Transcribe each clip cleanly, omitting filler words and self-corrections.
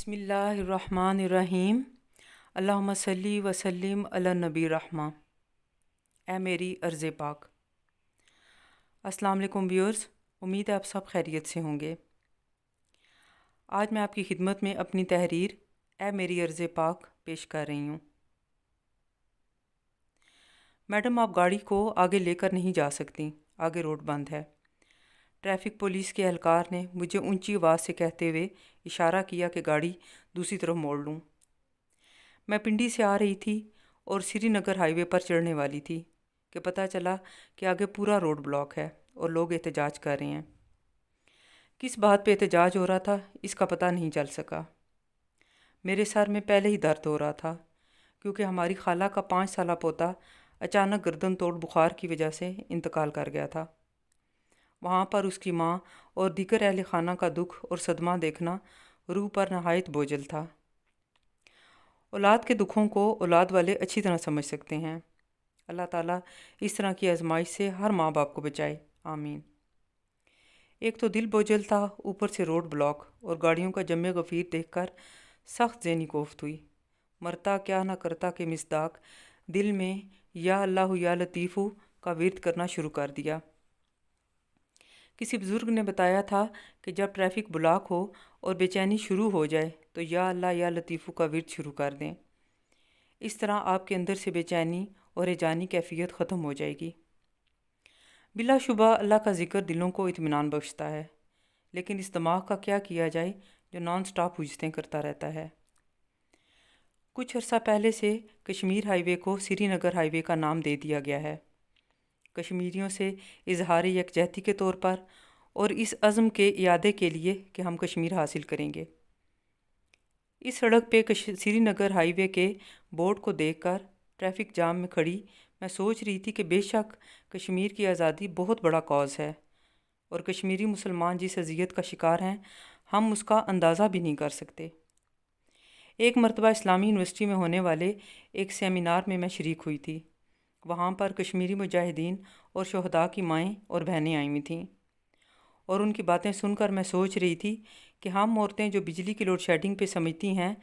बिस्मिल्लाहिर्रहमानिर्रहीम। अल्लाहुम्मा सल्ली व सल्लिम अला नबी रहमा। ए मेरी अर्ज़ पाक। अस्सलाम वालेकुम व्यूअर्स, उम्मीद है आप सब खैरियत से होंगे। आज मैं आपकी खिदमत में अपनी तहरीर ए मेरी अर्ज़ पाक पेश कर रही हूँ। मैडम, आप गाड़ी को आगे लेकर नहीं जा सकती, आगे रोड बंद है। ट्रैफिक पुलिस के एहलकार ने मुझे ऊंची आवाज़ से कहते हुए इशारा किया कि गाड़ी दूसरी तरफ मोड़ लूँ। मैं पिंडी से आ रही थी और श्रीनगर हाईवे पर चढ़ने वाली थी कि पता चला कि आगे पूरा रोड ब्लॉक है और लोग एहतजाज कर रहे हैं। किस बात पे एहतजाज हो रहा था इसका पता नहीं चल सका। मेरे सर में पहले ही दर्द हो रहा था क्योंकि हमारी खाला का 5 साला पोता अचानक गर्दन तोड़ बुखार की वजह से इंतकाल कर गया था। वहाँ पर उसकी माँ और दीगर अहल खाना का दुख और सदमा देखना रूह पर नहायत बोझल था। औलाद के दुखों को औलाद वाले अच्छी तरह समझ सकते हैं। अल्लाह ताला इस तरह की आजमाइश से हर माँ बाप को बचाए, आमीन। एक तो दिल बोझल था, ऊपर से रोड ब्लॉक और गाड़ियों का जमे गफ़ीर देखकर सख्त ज़हनी कोफ्त हुई। मरता क्या ना करता के मिसदाक दिल में या अल्लाह या लतीफ़ू का विर्द करना शुरू कर दिया। किसी बुज़ुर्ग ने बताया था कि जब ट्रैफिक ब्लॉक हो और बेचैनी शुरू हो जाए तो या अल्लाह या लतीफ़ू का विर्द शुरू कर दें। इस तरह आपके अंदर से बेचैनी और हैजानी कैफियत ख़त्म हो जाएगी। बिलाशुबा अल्लाह का ज़िक्र दिलों को इत्मीनान बख्शता है, लेकिन इस दिमाग का क्या किया जाए जो नॉन स्टॉप हुज्जतें करता रहता है। कुछ अर्सा पहले से कश्मीर हाईवे को श्रीनगर हाईवे का नाम दे दिया गया है, कश्मीरियों से इजहार यकजहती के तौर पर और इस अज़्म के इयादे के लिए कि हम कश्मीर हासिल करेंगे। इस सड़क पे श्रीनगर हाईवे के बोर्ड को देखकर ट्रैफिक जाम में खड़ी मैं सोच रही थी कि बेशक कश्मीर की आज़ादी बहुत बड़ा कॉज है और कश्मीरी मुसलमान जिस अजियत का शिकार हैं हम उसका अंदाज़ा भी नहीं कर सकते। एक मरतबा इस्लामी यूनिवर्सिटी में होने वाले एक सेमिनार में मैं शरीक हुई थी। वहाँ पर कश्मीरी मुजाहिदीन और शहदा की माएँ और बहनें आई हुई थीं और उनकी बातें सुनकर मैं सोच रही थी कि हम औरतें जो बिजली की लोड शेडिंग पे समझती हैं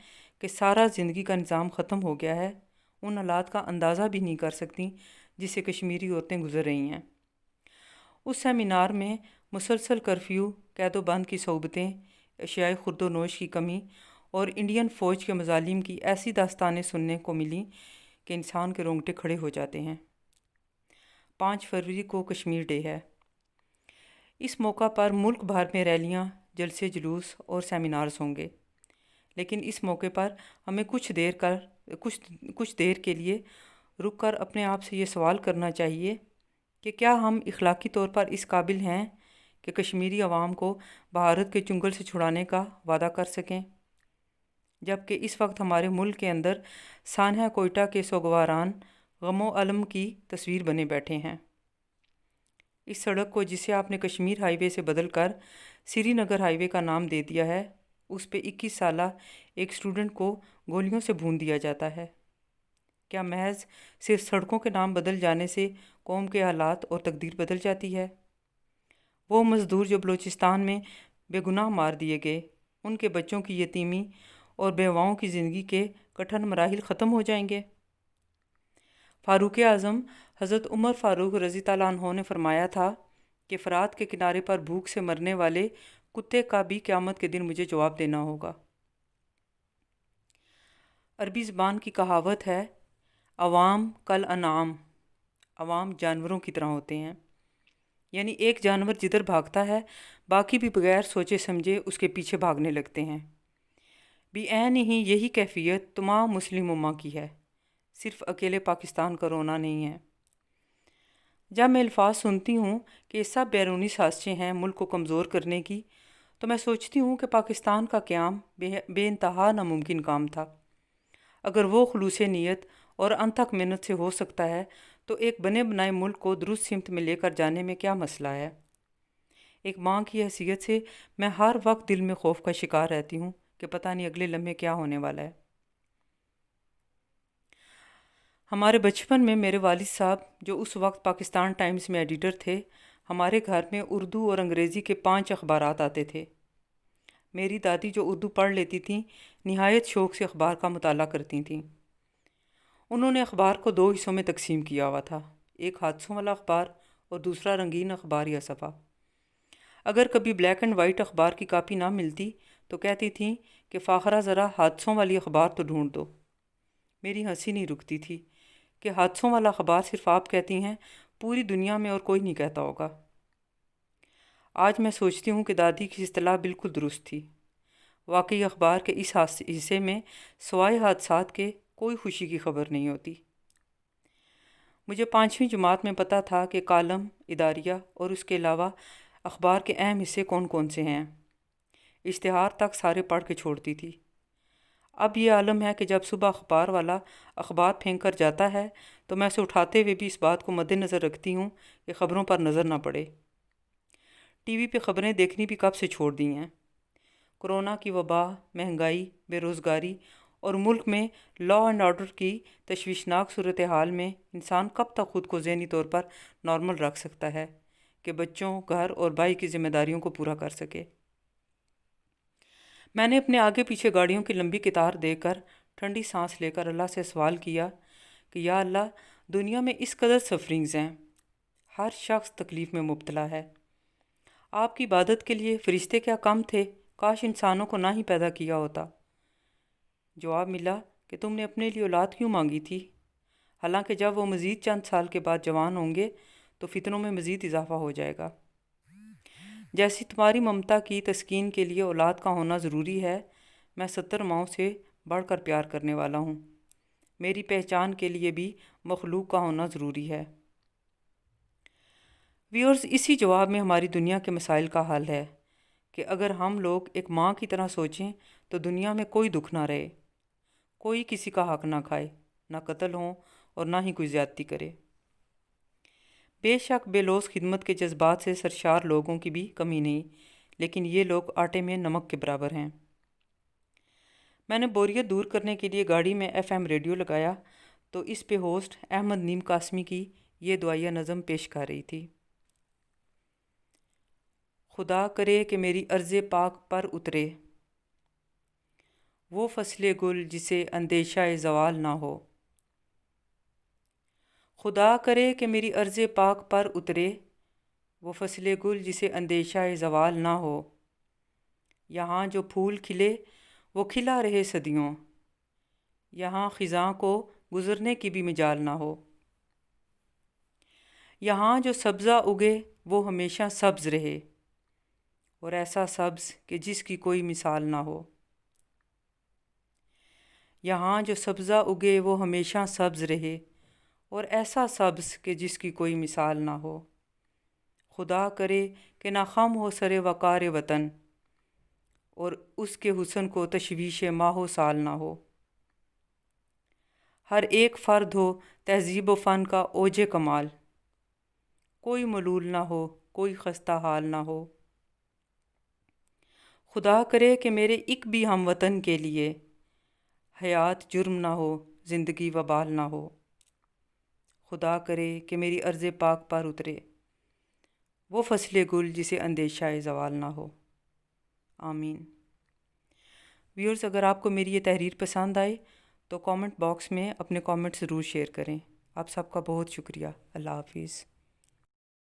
कि सारा ज़िंदगी का निज़ाम ख़त्म हो गया है, उन हालात का अंदाज़ा भी नहीं कर सकती जिससे कश्मीरी औरतें गुजर रही हैं। उस सेमिनार में मुसलसल कर्फ्यू, कैदो बंद की सोबतें, अशियाए खुर्दोनोश की कमी और इंडियन फ़ौज के मज़ालिम की ऐसी दास्तानें सुनने को मिली कि इंसान के रोंगटे खड़े हो जाते हैं। 5 फरवरी को कश्मीर डे है। इस मौका पर मुल्क भर में रैलियां, जलसे जुलूस और सेमिनार्स होंगे, लेकिन इस मौके पर हमें कुछ देर के लिए रुक कर अपने आप से ये सवाल करना चाहिए कि क्या हम इखलाकी तौर पर इस काबिल हैं कि कश्मीरी अवाम को भारत के चुंगल से छुड़ाने का वादा कर सकें, जबकि इस वक्त हमारे मुल्क के अंदर सानहा कोयटा के सोगवारान गमो अलम की तस्वीर बने बैठे हैं। इस सड़क को जिसे आपने कश्मीर हाईवे से बदल कर श्रीनगर हाईवे का नाम दे दिया है, उस पे 21 साला एक स्टूडेंट को गोलियों से भून दिया जाता है। क्या महज सिर्फ सड़कों के नाम बदल जाने से कौम के हालात और तकदीर बदल जाती है? वो मज़दूर जो बलूचिस्तान में बेगुनाह मार दिए गए, उनके बच्चों की यतीमी और बेवाओं की ज़िंदगी के कठिन मराहिल ख़त्म हो जाएंगे? फ़ारूक आज़म हज़रत उमर फ़ारूक रज़ी ताला अन्हो ने फरमाया था कि फ़रात के किनारे पर भूख से मरने वाले कुत्ते का भी क़यामत के दिन मुझे जवाब देना होगा। अरबी ज़बान की कहावत है, अवाम कल अनाम, अवाम जानवरों की तरह होते हैं। यानी एक जानवर जिधर भागता है बाकी भी बगैर सोचे समझे उसके पीछे भागने लगते हैं। भी ऐन ही यही कैफियत तमाम मुस्लिम उम्मा की है, सिर्फ अकेले पाकिस्तान का रोना नहीं है। जब मैं अल्फाज सुनती हूँ कि ये सब बैरूनी साजिशें हैं मुल्क को कमज़ोर करने की, तो मैं सोचती हूँ कि पाकिस्तान का क़याम बेइंतहा नामुमकिन काम था। अगर वो खुलूस नीयत और अनथक मेहनत से हो सकता है तो एक बने बनाए मुल्क को दुरुस्त सिमत में लेकर जाने में क्या मसला है। एक माँ की हैसियत से मैं हर वक्त दिल में खौफ का शिकार रहती हूँ कि पता नहीं अगले लम्हे क्या होने वाला है। हमारे बचपन में मेरे वालिद साहब, जो उस वक्त पाकिस्तान टाइम्स में एडिटर थे, हमारे घर में उर्दू और अंग्रेज़ी के 5 अखबारात आते थे। میری دادی جو اردو پڑھ لیتی تھیں نہایت شوق سے اخبار کا مطالعہ کرتی تھیں۔ انہوں نے اخبار کو 2 حصوں میں تقسیم کیا ہوا تھا، ایک حادثوں والا اخبار اور دوسرا رنگین اخبار یا صفحہ۔ اگر کبھی بلیک اینڈ وائٹ اخبار کی کاپی نہ ملتی تو کہتی تھیں کہ فاخرہ ذرا حادثوں والی اخبار تو ڈھونڈ دو۔ میری ہنسی نہیں رکتی تھی کہ حادثوں والا اخبار صرف آپ کہتی ہیں، پوری دنیا میں اور کوئی نہیں کہتا ہوگا۔ آج میں سوچتی ہوں کہ دادی کی اصطلاح بالکل درست تھی۔ واقعی اخبار کے اس حصے میں سوائے حادثات کے کوئی خوشی کی خبر نہیں ہوتی۔ مجھے 5ویں جماعت میں پتہ تھا کہ کالم، اداریہ اور اس کے علاوہ اخبار کے اہم حصے کون کون سے ہیں۔ اشتہار تک سارے پڑھ کے چھوڑتی تھی۔ اب یہ عالم ہے کہ جب صبح اخبار والا اخبار پھینک کر جاتا ہے تو میں اسے اٹھاتے ہوئے بھی اس بات کو مد نظر رکھتی ہوں کہ خبروں پر نظر نہ پڑے۔ ٹی وی پہ خبریں دیکھنی بھی کب سے چھوڑ دی ہیں۔ کورونا کی وبا، مہنگائی، بے روزگاری اور ملک میں لا اینڈ آرڈر کی تشویشناک صورتحال میں انسان کب تک خود کو ذہنی طور پر نارمل رکھ سکتا ہے کہ بچوں، گھر اور بھائی کی ذمہ داریوں کو پورا کر سکے۔ میں نے اپنے آگے پیچھے گاڑیوں کی لمبی قطار دیکھ کر ٹھنڈی سانس لے کر اللہ سے سوال کیا کہ یا اللہ، دنیا میں اس قدر سفرنگز ہیں، ہر شخص تکلیف میں مبتلا ہے۔ آپ کی عبادت کے لیے فرشتے کیا کم تھے، کاش انسانوں کو نہ ہی پیدا کیا ہوتا۔ جواب ملا کہ تم نے اپنے لیے اولاد کیوں مانگی تھی، حالانکہ جب وہ مزید چند سال کے بعد جوان ہوں گے تو فتنوں میں مزید اضافہ ہو جائے گا۔ جیسی تمہاری ممتا کی تسکین کے لیے اولاد کا ہونا ضروری ہے، میں 70 ماؤں سے بڑھ کر پیار کرنے والا ہوں۔ میری پہچان کے لیے بھی مخلوق کا ہونا ضروری ہے۔ ویورز، اسی جواب میں ہماری دنیا کے مسائل کا حل ہے کہ اگر ہم لوگ ایک ماں کی طرح سوچیں تو دنیا میں کوئی دکھ نہ رہے، کوئی کسی کا حق نہ کھائے، نہ قتل ہوں اور نہ ہی کوئی زیادتی کرے۔ بے شک بے لوث خدمت کے جذبات سے سرشار لوگوں کی بھی کمی نہیں، لیکن یہ لوگ آٹے میں نمک کے برابر ہیں۔ میں نے بوریت دور کرنے کے لیے گاڑی میں FM ریڈیو لگایا تو اس پہ ہوسٹ احمد نیم قاسمی کی یہ دعائیہ نظم پیش کر رہی تھی۔ خدا کرے کہ میری عرض پاک پر اترے وہ فصل گل جسے اندیشہ زوال نہ ہو۔ خدا کرے کہ میری عرض پاک پر اترے وہ فصل گل جسے اندیشہ زوال نہ ہو۔ یہاں جو پھول کھلے وہ کھلا رہے صدیوں، یہاں خزاں کو گزرنے کی بھی مجال نہ ہو۔ یہاں جو سبزہ اگے وہ ہمیشہ سبز رہے، اور ایسا سبز کہ جس کی کوئی مثال نہ ہو۔ یہاں جو سبزہ اگے وہ ہمیشہ سبز رہے، اور ایسا سبز کہ جس کی کوئی مثال نہ ہو۔ خدا کرے کہ نہ خم ہو سر وقار وطن، اور اس کے حسن کو تشویش ماہ و سال نہ ہو۔ ہر ایک فرد ہو تہذیب و فن کا اوج کمال، کوئی ملول نہ ہو، کوئی خستہ حال نہ ہو۔ خدا کرے کہ میرے ایک بھی ہم وطن کے لیے حیات جرم نہ ہو، زندگی وبال نہ ہو۔ خدا کرے کہ میری عرض پاک پر اترے وہ فصل گل جسے اندیشہ زوال نہ ہو۔ آمین۔ ویورز، اگر آپ کو میری یہ تحریر پسند آئے تو کامنٹ باکس میں اپنے کامنٹ ضرور شیئر کریں۔ آپ سب کا بہت شکریہ۔ اللہ حافظ۔